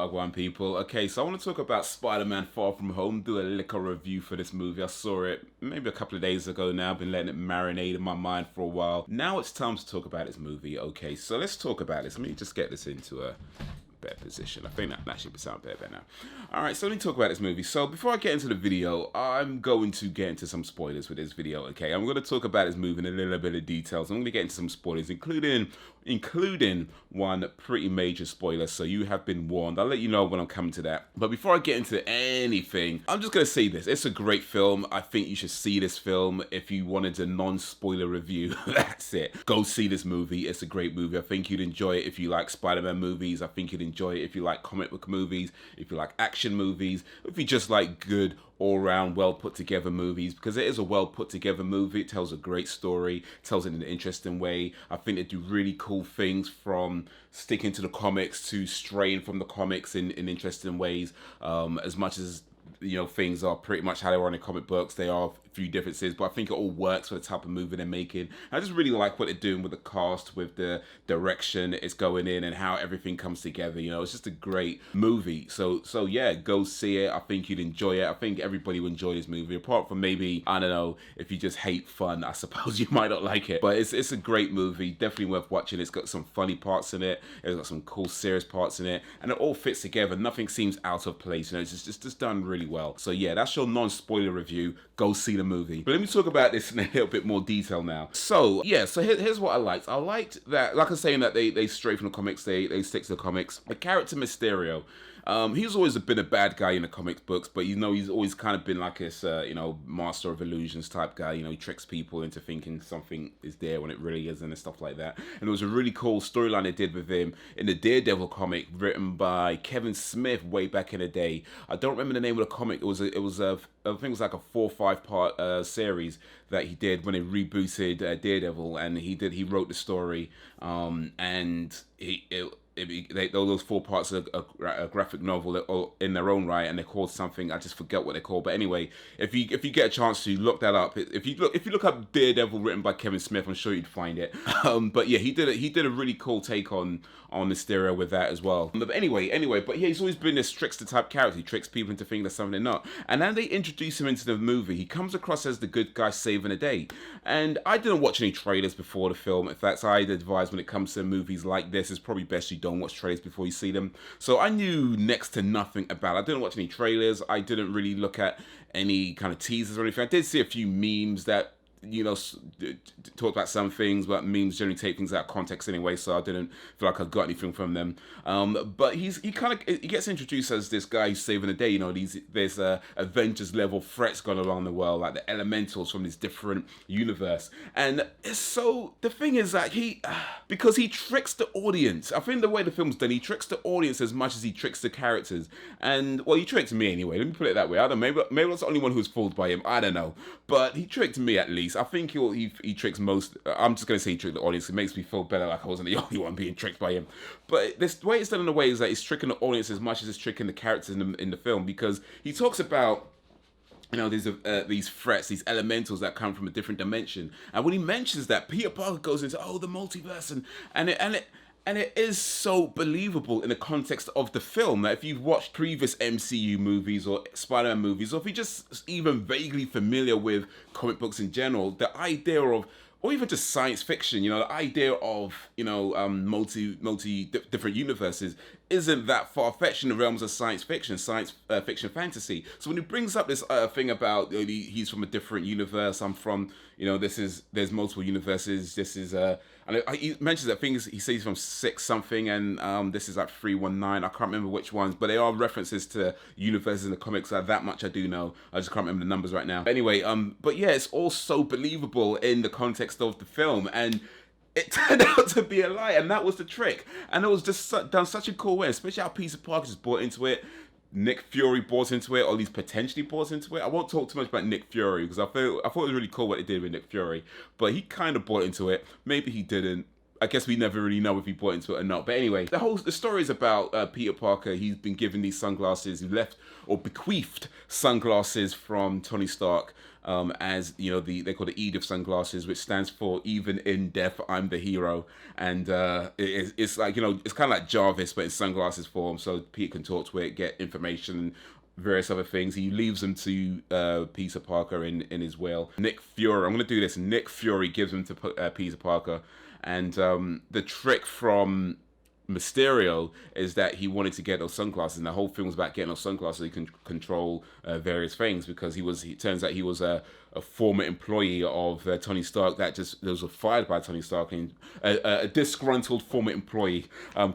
Wagwan people. Okay, so I want to talk about Spider-Man Far From Home, do a liquor review for this movie. I saw it maybe a couple of days ago now. I've been letting it marinate in my mind for a while. Now it's time to talk about this movie. Okay, so let's talk about this. Let me just get this into a better position. I think that should sound better now. Alright, so let me talk about this movie. So before I get into the video, I'm going to get into some spoilers with this video, okay? I'm going to talk about this movie in a little bit of details. I'm going to get into some spoilers, including one pretty major spoiler, so you have been warned. I'll let you know when I'm coming to that. But before I get into anything, I'm just going to say this. It's a great film. I think you should see this film. If you wanted a non-spoiler review, that's it. Go see this movie. It's a great movie. I think you'd enjoy it if you like Spider-Man movies. I think you'd enjoy it if you like comic book movies, if you like action movies, if you just like good all-round well put together movies, because it is a well put together movie. It tells a great story, tells it in an interesting way. I think they do really cool things, from sticking to the comics to straying from the comics in interesting ways. As much as things are pretty much how they were in the comic books, there are a few differences, but I think it all works for the type of movie they're making. I just really like what they're doing with the cast, with the direction it's going in, and how everything comes together. It's just a great movie. So yeah, go see it. I think you'd enjoy it. I think everybody will enjoy this movie, apart from maybe, I don't know, if you just hate fun, I suppose you might not like it. But it's a great movie, definitely worth watching. It's got some funny parts in it. It's got some cool serious parts in it, and it all fits together. Nothing seems out of place. It's just done really well. So yeah, that's your non-spoiler review. Go see the movie. But let me talk about this in a little bit more detail now. So yeah, here's what I liked. I liked that, like I was saying, that they stray from the comics. They stick to the comics. The character Mysterio, he's always been a bad guy in the comic books, but he's always kind of been like this, master of illusions type guy. He tricks people into thinking something is there when it really isn't, and stuff like that. And it was a really cool storyline they did with him in the Daredevil comic, written by Kevin Smith way back in the day. I don't remember the name of the comic. I think it was like a 4 or 5 part series that he did when they rebooted Daredevil, and he wrote the story, and those 4 parts are a graphic novel in their own right, and they're called something, I just forget what they're called. But anyway, if you get a chance to look that up, if you look up Daredevil written by Kevin Smith, I'm sure you'd find it. But yeah, he did a really cool take on Mysterio with that as well. But anyway, but yeah, he's always been this trickster type character. He tricks people into thinking they're something they're not. And then they introduce him into the movie. He comes across as the good guy saving the day. And I didn't watch any trailers before the film. In fact, I'd advise when it comes to movies like this, it's probably best you don't watch trailers before you see them. So I knew next to nothing about it. I didn't watch any trailers. I didn't really look at any kind of teasers or anything. I did see a few memes that talk about some things, but memes generally take things out of context anyway, so I didn't feel like I got anything from them. But he gets introduced as this guy who's saving the day. There's Avengers level threats going along the world, like the elementals from this different universe. And so the thing is that because he tricks the audience. I think the way the film's done, he tricks the audience as much as he tricks the characters. And well, he tricked me anyway. Let me put it that way. I don't know. Maybe I was the only one who was fooled by him. I don't know. But he tricked me at least. I think he tricks most. I'm just going to say he tricked the audience. It makes me feel better, like I wasn't the only one being tricked by him. But the way it's done in a way is that he's tricking the audience as much as it's tricking the characters in the film, because he talks about these threats, these elementals that come from a different dimension. And when he mentions that, Peter Parker goes into the multiverse, and it is so believable in the context of the film that if you've watched previous MCU movies or Spider-Man movies, or if you're just even vaguely familiar with comic books in general, the idea of, or even just science fiction, the idea of, different universes isn't that far-fetched in the realms of science fiction fantasy. So when he brings up this thing about he's from a different universe, I'm from, there's multiple universes, this is, and he mentions that things, he says from 6 something, and this is like 319, I can't remember which ones, but they are references to universes in the comics, that much I do know, I just can't remember the numbers right now. But anyway, but yeah, it's all so believable in the context of the film, and it turned out to be a lie, and that was the trick. And it was just done such a cool way, especially how Peter Parker just bought into it. Nick Fury bought into it, or at least potentially bought into it. I won't talk too much about Nick Fury, because I thought it was really cool what they did with Nick Fury. But he kind of bought into it. Maybe he didn't. I guess we never really know if he bought into it or not. But anyway, the story is about Peter Parker. He's been given these sunglasses. He left or bequeathed sunglasses from Tony Stark as you know, they call it Edith sunglasses, which stands for even in death I'm the hero. And it's like, you know, it's kind of like Jarvis but in sunglasses form, so Peter can talk to it, get information, various other things. He leaves them to Peter Parker in his will. Nick Fury, I'm going to do this. Nick Fury gives them to Peter Parker. And the trick from Mysterio is that he wanted to get those sunglasses, and the whole film was about getting those sunglasses so he can control various things, because he turns out he was a former employee of Tony Stark that was fired by Tony Stark, and a disgruntled former employee.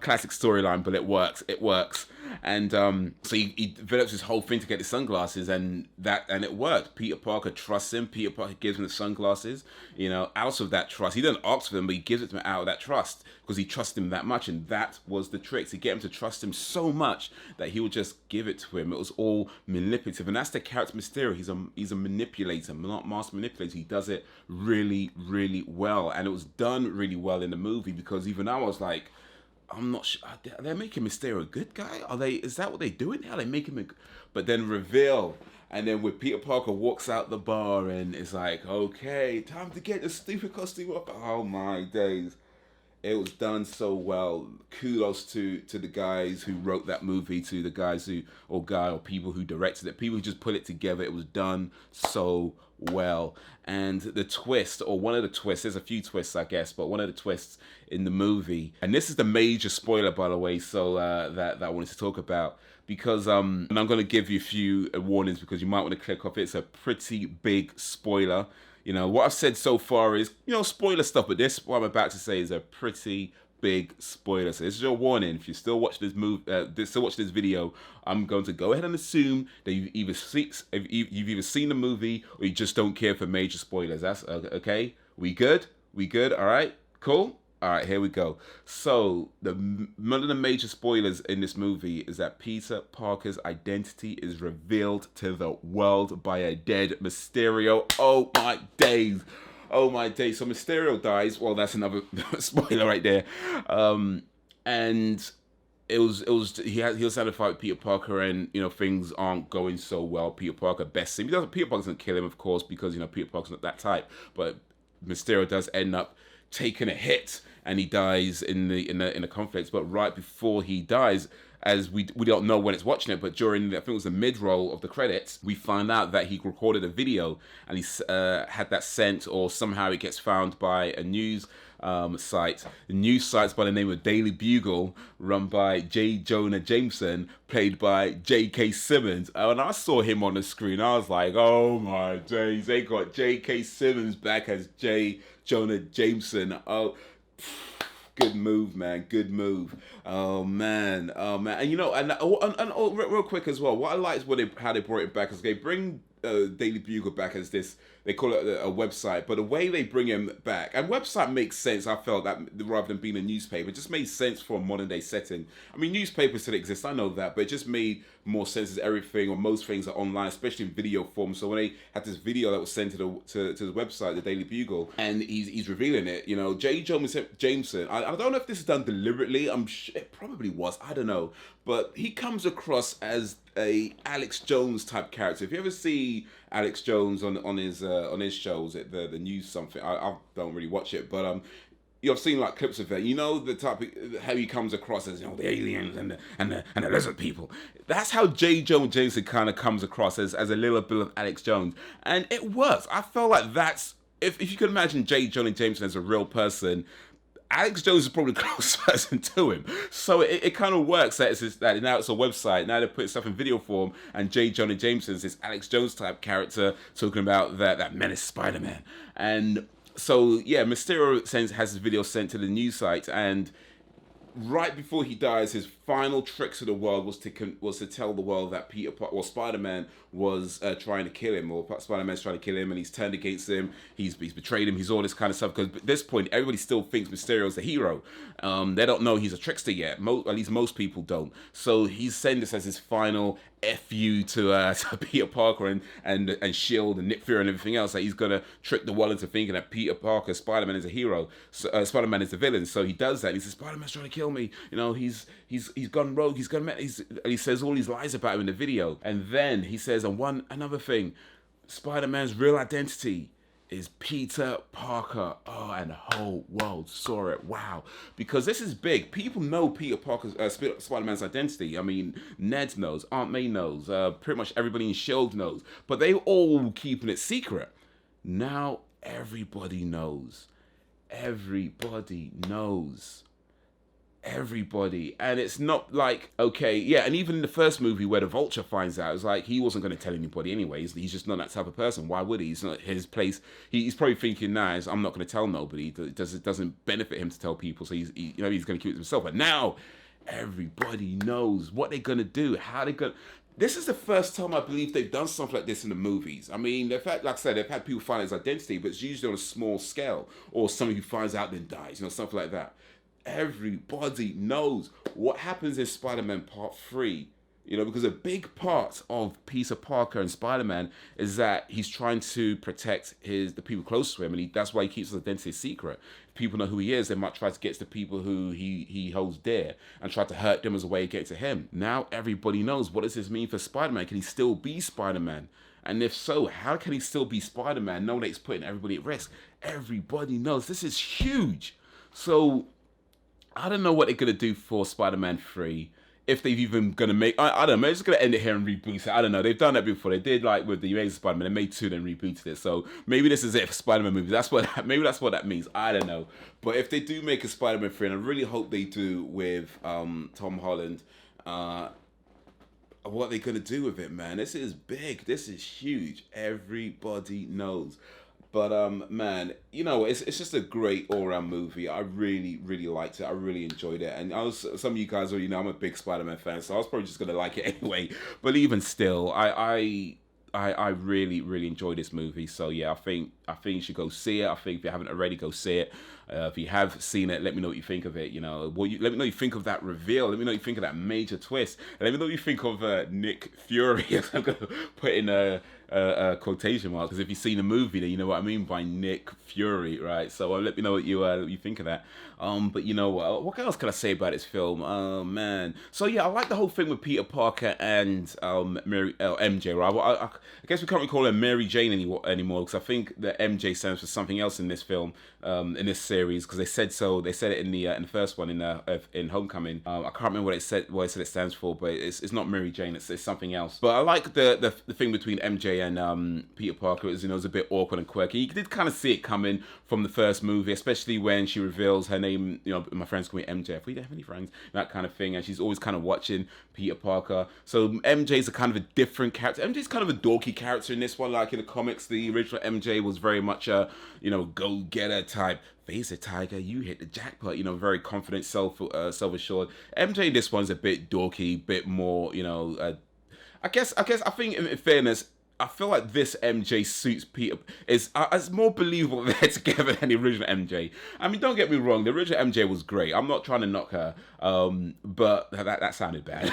Classic storyline, but it works. And so he develops this whole thing to get the sunglasses, and it worked. Peter Parker trusts him. Peter Parker gives him the sunglasses, you know, out of that trust. He doesn't ask for them, but he gives it to him out of that trust, because he trusts him that much. And that was the trick, to get him to trust him so much that he would just give it to him. It was all manipulative, and that's the character Mysterio. He's a manipulator, not master manipulator. He does it really, really well, and it was done really well in the movie, because even I was like, I'm not sure. Are they making Mysterio a good guy? Is that what they're doing? Are they making him? But then reveal, and then when Peter Parker walks out the bar, and it's like, okay, time to get the stupid costume up. Oh my days. It was done so well. Kudos to the guys who wrote that movie, to the guys or people who directed it, people who just put it together. It was done so well. And the twist, or one of the twists, there's a few twists, I guess, but one of the twists in the movie, and this is the major spoiler, by the way, so that I wanted to talk about, because and I'm going to give you a few warnings, because you might want to click off. It's a pretty big spoiler. You know, what I've said so far is, you know, spoiler stuff, but this, what I'm about to say, is a pretty big spoiler. So this is your warning. If you're still watching this video, I'm going to go ahead and assume that you've either seen the movie, or you just don't care for major spoilers. That's okay? We good? All right? Cool? All right, here we go. So, one of the major spoilers in this movie is that Peter Parker's identity is revealed to the world by a dead Mysterio. Oh my days. So Mysterio dies. Well, that's another spoiler right there. And he was had a fight with Peter Parker, and you know, things aren't going so well. Peter Parker bests him. Peter Parker doesn't kill him, of course, because you know Peter Parker's not that type. But Mysterio does end up taking a hit, and he dies in the conflicts. But right before he dies, as we don't know when it's watching it, but during, I think it was the mid-roll of the credits, we find out that he recorded a video, and he had that sent, or somehow it gets found by a news site. The news site's by the name of Daily Bugle, run by J. Jonah Jameson, played by J.K. Simmons. When I saw him on the screen, I was like, oh my days, they got J.K. Simmons back as J. Jonah Jameson. Oh, good move, man. Good move. Oh man. And you know, and real quick as well, what I like is how they brought it back, is they bring Daily Bugle back as this, they call it a website, but the way they bring him back, and website makes sense, I felt, that rather than being a newspaper, it just made sense for a modern day setting. I mean, newspapers still exist, I know that, but it just made more sense as everything, or most things, are online, especially in video form. So when they had this video that was sent to the website, the Daily Bugle, and he's revealing it, you know, J. Jonah Jameson, I don't know if this is done deliberately, I'm sure it probably was, I don't know, but he comes across as a Alex Jones type character. If you ever see Alex Jones on his shows, the news something, I don't really watch it, but I've seen like clips of it. You know, the type of, how he comes across as, you know, the aliens and the lizard people. That's how J. Jonah Jameson kind of comes across, as a little bit of Alex Jones, and it works. I felt like that's, if you could imagine J. Jonah Jameson as a real person, Alex Jones is probably the closest person to him. So it kind of works that that now it's a website. Now they put stuff in video form, and J. Jonah Jameson's this Alex Jones type character talking about that menace Spider-Man. And so, yeah, Mysterio has his video sent to the news site, and right before he dies, his final trick to the world was to tell the world that Spider-Man was trying to kill him, or Spider-Man's trying to kill him, and he's turned against him, he's betrayed him, he's all this kind of stuff, because at this point, everybody still thinks Mysterio's the hero. They don't know he's a trickster yet, at least most people don't. So he's saying this as his final F you to Peter Parker and S.H.I.E.L.D. and Nick Fury and everything else, that he's going to trick the world into thinking that Peter Parker, Spider-Man, is a hero, so, Spider-Man is the villain. So he does that, he says, Spider-Man's trying to kill me, you know, he's gone rogue, and he says all these lies about him in the video. And then he says, another thing, Spider-Man's real identity is Peter Parker. Oh, and the whole world saw it. Wow. Because this is big. People know Peter Parker's Spider-Man's identity. I mean, Ned knows, Aunt May knows, pretty much everybody in S.H.I.E.L.D. knows. But they all keeping it secret. Now everybody knows. Everybody knows. Everybody. And it's not like, okay, yeah, and even in the first movie where the Vulture finds out, it's like he wasn't going to tell anybody anyways. He's just not that type of person. Why would he? It's not his place. He's probably thinking, nah, I'm not going to tell nobody. It doesn't benefit him to tell people, so he's going to keep it to himself. But now everybody knows what they're going to do, how they're going to... This is the first time I believe they've done something like this in the movies. I mean, they've had, like I said, they've had people find his identity, but it's usually on a small scale, or somebody who finds out then dies, something like that. Everybody knows what happens in Spider-Man Part 3. Because a big part of Peter Parker and Spider-Man is that he's trying to protect the people close to him, and that's why he keeps his identity secret. If people know who he is, they might try to get to the people who he holds dear and try to hurt them as a way to get to him. Now everybody knows. What does this mean for Spider-Man? Can he still be Spider-Man? And if so, how can he still be Spider-Man knowing that he's putting everybody at risk? Everybody knows. This is huge. So I don't know what they're going to do for Spider-Man 3. If they've even going to make... I don't know. Maybe just going to end it here and reboot it. I don't know. They've done that before. They did, like, with the Amazing Spider-Man. They made 2, then rebooted it. So maybe this is it for Spider-Man movies. Maybe that's what that means. I don't know. But if they do make a Spider-Man 3, and I really hope they do with Tom Holland, what are they going to do with it, man? This is big. This is huge. Everybody knows. But man, it's just a great all-around movie. I really, really liked it. I really enjoyed it. And some of you guys already know I'm a big Spider-Man fan, so I was probably just gonna like it anyway. But even still, I really, really enjoyed this movie. So yeah, I think you should go see it. I think if you haven't already, go see it. If you have seen it, let me know what you think of it. Let me know what you think of that reveal. Let me know what you think of that major twist. And let me know what you think of Nick Fury. I'm gonna put in a quotation mark, because if you've seen the movie, then you know what I mean by Nick Fury, right? So let me know what you think of that. But what else can I say about this film? Oh man, so yeah, I like the whole thing with Peter Parker and MJ, right? I guess we can't really call her Mary Jane anymore, because I think that MJ stands for something else in this film, in this series, because they said it in the first one in Homecoming. I can't remember what it said it stands for, but it's not Mary Jane. It's something else. But I like the thing between MJ and Peter Parker. It was a bit awkward and quirky. You did kind of see it coming from the first movie, especially when she reveals her name. My friends call me MJ. If we don't have any friends, that kind of thing. And she's always kind of watching Peter Parker. So MJ's a kind of a different character. MJ's kind of a dorky character in this one. Like in the comics, the original MJ was very much a go-getter type. Face it, Tiger, you hit the jackpot. Very confident, self-assured. MJ in this one's a bit dorky, bit more, I think in fairness, I feel like this MJ suits Peter. It's more believable that they're together than the original MJ. I mean, don't get me wrong, the original MJ was great. I'm not trying to knock her, but that sounded bad.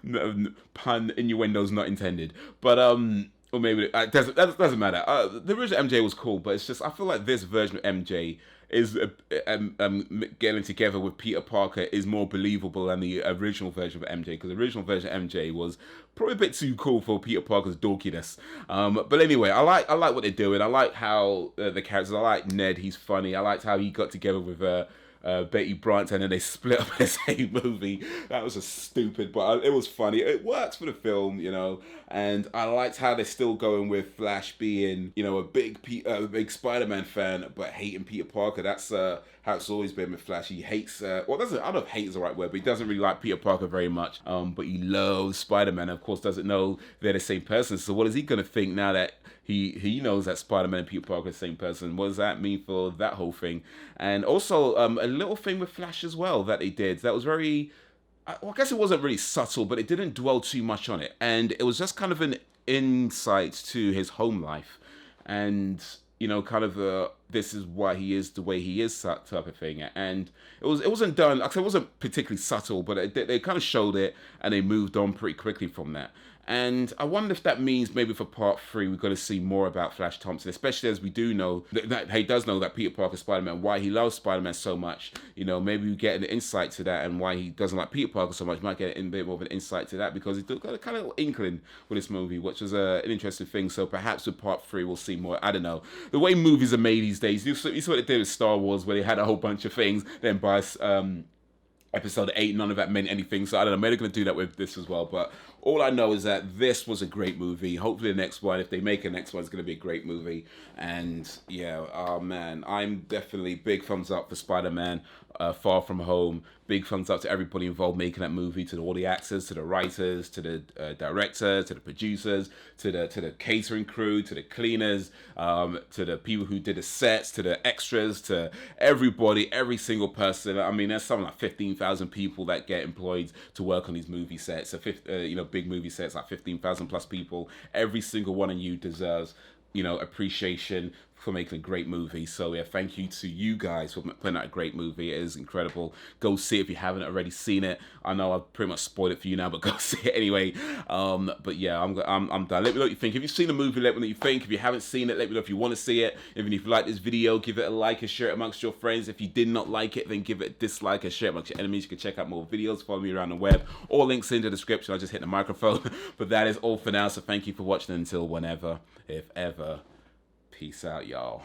No, pun innuendos not intended. But or maybe that doesn't matter. The original MJ was cool, but it's just I feel like this version of MJ is getting together with Peter Parker is more believable than the original version of MJ, because the original version of MJ was probably a bit too cool for Peter Parker's dorkiness. But anyway, I like what they're doing. I like how the characters. I like Ned. He's funny. I liked how he got together with Betty Brant, and then they split up in the same movie. That was just stupid, but it was funny. It works for the film, and I liked how they're still going with Flash being, a big Spider-Man fan, but hating Peter Parker. That's how it's always been with Flash. He hates, I don't know if hate is the right word, but he doesn't really like Peter Parker very much, but he loves Spider-Man, and of course doesn't know they're the same person. So what is he going to think now that he knows that Spider-Man and Peter Parker are the same person? What does that mean for that whole thing? And also a little thing with Flash as well that they did that was very, I guess it wasn't really subtle, but it didn't dwell too much on it, and it was just kind of an insight to his home life, and kind of this is why he is the way he is type of thing. And it wasn't done, like I said, it wasn't particularly subtle, but they kind of showed it and they moved on pretty quickly from that. And I wonder if that means maybe for part three we're going to see more about Flash Thompson, especially as we do know that he does know that Peter Parker Spider-Man, why he loves Spider-Man so much. You know, maybe we get an insight to that, and why he doesn't like Peter Parker so much. We might get a bit more of an insight to that, because he got a kind of inkling with this movie, which was an interesting thing. So perhaps with part three we'll see more. I don't know. The way movies are made these days, you saw what they did with Star Wars, where they had a whole bunch of things, then by episode 8, none of that meant anything. So I don't know, maybe they're going to do that with this as well. But all I know is that this was a great movie. Hopefully the next one, if they make a next one, it's going to be a great movie. And yeah, oh man, I'm definitely big thumbs up for Spider-Man Far From Home. Big thumbs up to everybody involved making that movie, to all the actors, to the writers, to the director, to the producers, to the catering crew, to the cleaners, to the people who did the sets, to the extras, to everybody, every single person. I mean, there's something like 15,000 people that get employed to work on these movie sets. So, big movie sets, like 15,000 plus people. Every single one of you deserves, appreciation for making a great movie. So yeah, thank you to you guys for putting out a great movie. It is incredible. Go see it if you haven't already seen it. I know I've pretty much spoiled it for you now, but go see it anyway. But yeah, I'm done. Let me know what you think. If you've seen the movie, let me know what you think. If you haven't seen it, let me know if you want to see it. Even if you like this video, give it a like and share it amongst your friends. If you did not like it, then give it a dislike and share it amongst your enemies. You can check out more videos, follow me around the web. All links in the description. I just hit the microphone. But that is all for now. So thank you for watching until whenever, if ever. Peace out, y'all.